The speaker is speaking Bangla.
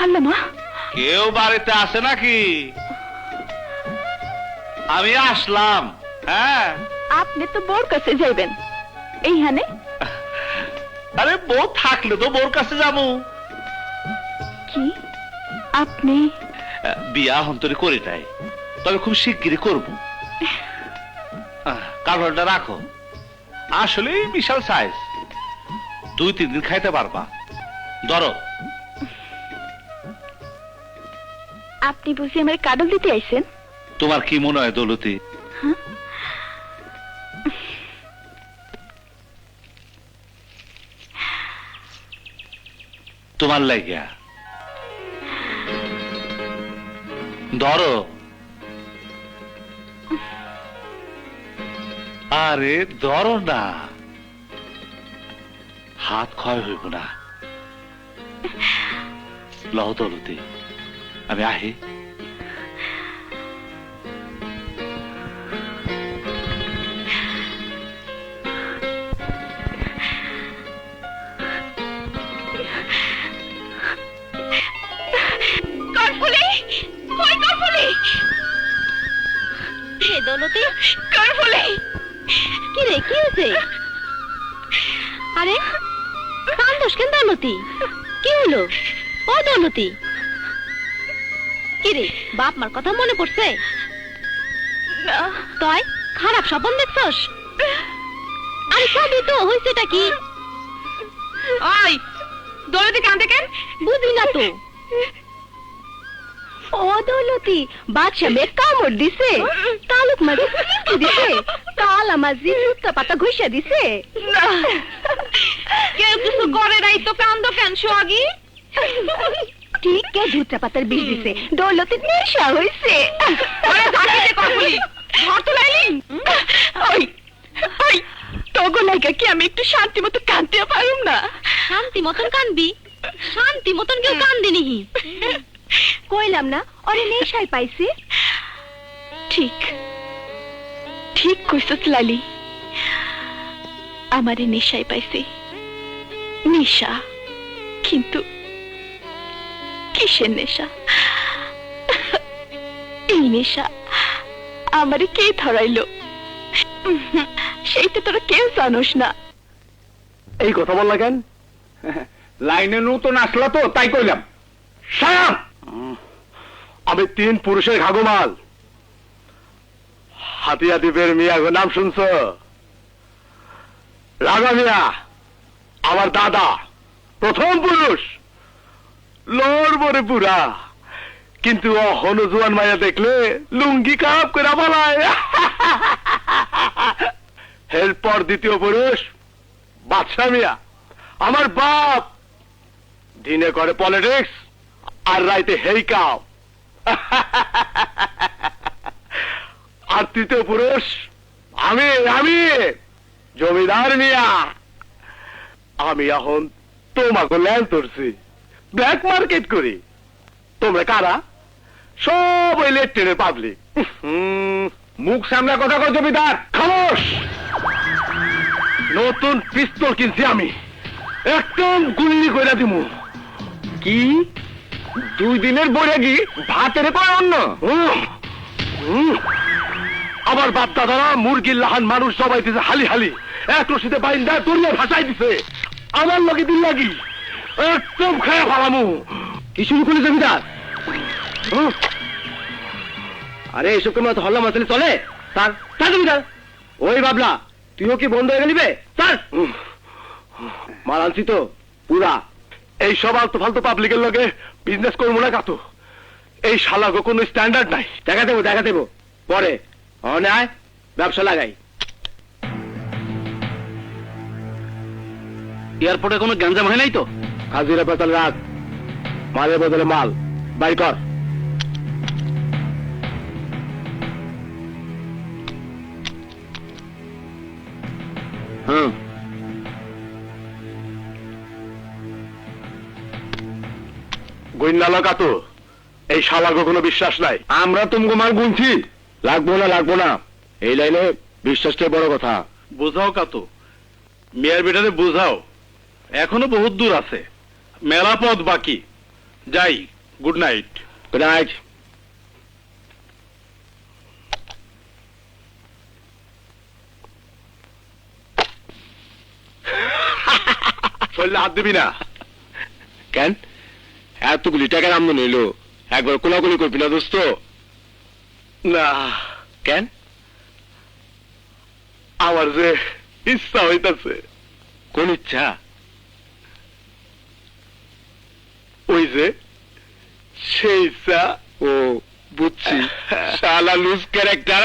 আল্লাহ মা, কেউ বাড়িতে আসে নাকি? আমি আসলাম। হ্যাঁ, আপনি তো বোর কাছে যাইবেন, এইখানে আরে বউ থাকলে তো বোর কাছে যাবো। কি আপনি? বিয়া হন্তরি করি নাই, তবে খুব শিগগিরই করব। কারণটা রাখো, আসলে বিশাল সাইজ, 2-3 দিন খাইতে পারবা। ধরো। আপনি বুঝি আমার কাডল দিতে আইছেন? তোমার কি মনে হয় দৌলতি? তোমার লাগিয়া ধরো। আরে ধরো না, হাত ক্ষয় হইব না। লও দৌলতি, আমি আহি। কারফুলি, কই কারফুলি? কে দৌলতি? কারফুলি, কি রে, কি হয়েছে? আরে কান্দোস কেন দৌলতি? কি হলো? ও দৌলতি, কি রে, বাপ মার কথা মনে পড়ছে? না। তয় খারাপ স্বপ্ন দেখছস? আরে সবই তো হয়েছেটা কি? আই দৌলতি কান্দে কেন? বুঝি না তো। ও দৌলতি, বাদশা মেয়ে কামড় দিছে, তালুক মাঝে সিলকি দিছে, কালা মাঝে জুতা পাতা ঘুষা দিছে। না, কেউ কিছু করে নাই তো কান্দো কেন সোহাগী? ঠিক কে জুতা পাতার বিষ দিছে, দৌলতির নেশা হইছে। ওরে ঝাঁকিতে কারফুলি, ঘর তো লাইলি? ওই ওই তগো লাইগা কি আমি একটু শান্তি মতো কাঁদতে পারুম না? শান্তি মতন কানবি? শান্তি মতন কেউ কান্দি নিহি। কইলাম না ওরে নেশায় পাইছে। ঠিক ঠিক কইছস লালি, আমারে নেশায় পাইছে। নেশা, কিন্তু কিসের নেশা? এই নেশা আমারে কে ধরাইলো সেইটা তোরা কেউ জানোস না। এই কথা বললা কেন? লাইনে নতুন আসলা তো তাই কইলাম। সাপ, আমি 3 পুরুষের ঘাগমাল। হাতিয়া দ্বীপের মিয়া নাম শুনছ? রাগা মিয়া আমার দাদা, প্রথম পুরুষ। লোর বরে পুরা, কিন্তু হনুজুয়ান মায়া দেখলে লুঙ্গি কাপ করে বলায়। এরপর দ্বিতীয় পুরুষ বাদশা মিয়া, আমার বাপ। দিনে করে পলিটিক্স আর রাইতে হেই কাপ। আর তৃতীয় পুরুষ আমি আমি জমিদার মিয়া। আমি এখন তোমাকে ল্যান্ড ধরছি, ব্ল্যাক মার্কেট করি। তোমরা কারা? সব ওই লেট্রিনের পাবলিক। মুখ সামনে কথা কর জমিদার। খামোশ। নতুন পিস্তল কিনছি আমি, একদম গুল্লি কইরা দিমু। কি 2 দিনের বৈরাগী ভাতের কয় অন্য? আবার বাপ দাদারা মুরগির লাহান মানুষ সবাই দিছে হালি হালি, এক রশিদে বাইন্দা দরিয়া ভাসাই দিছে। আমার লগে দিন লাগি একদম খায়া ফালামু। কি শুরু করলি জমিদার? আরে এসব কেমন হল্লা মাসলে চলে? স্যার স্যার জমিদার, ওই বাবলা তুইও কি বন্ধ হয়ে গেলিবে? স্যার মাল আনছি তো পুরা। এই সব আলতু ফালতু পাবলিকের লগে বিজনেস করবো না কাতো। এই শালাগো কোনো স্ট্যান্ডার্ড নাই। দেখা দেবো পরে। আয় ব্যবসা লাগাই। এয়ারপোর্টে কোনো গ্যাঞ্জাম হয় নাই তো? হাজিরা পেতাল রাখ, মালের বদলে মাল বাই কর। গইন্না কাতো, এই শালাগো কোনো বিশ্বাস নাই। আমরা তুমি মাল গুনছি। লাগবো না, এই লাইনে বিশ্বাসটাই বড় কথা। বুঝাও কাতো, মেয়ের বেটারে বুঝাও, এখনো বহুত দূর আছে, মেলা পথ বাকি। যাই, গুড নাইট। Good night. শরীরে হাত দিবি না। কেন এতগুলি টাকার আমদানি হইলো, একবার কোলাকুলি করবি না দোস্ত? না, কেন? আমার যে ইচ্ছা হইতাছে, কোন ইচ্ছা? ওই যে সেই ইচ্ছা। ও বুঝছি, শালা লুজ ক্যারেক্টার।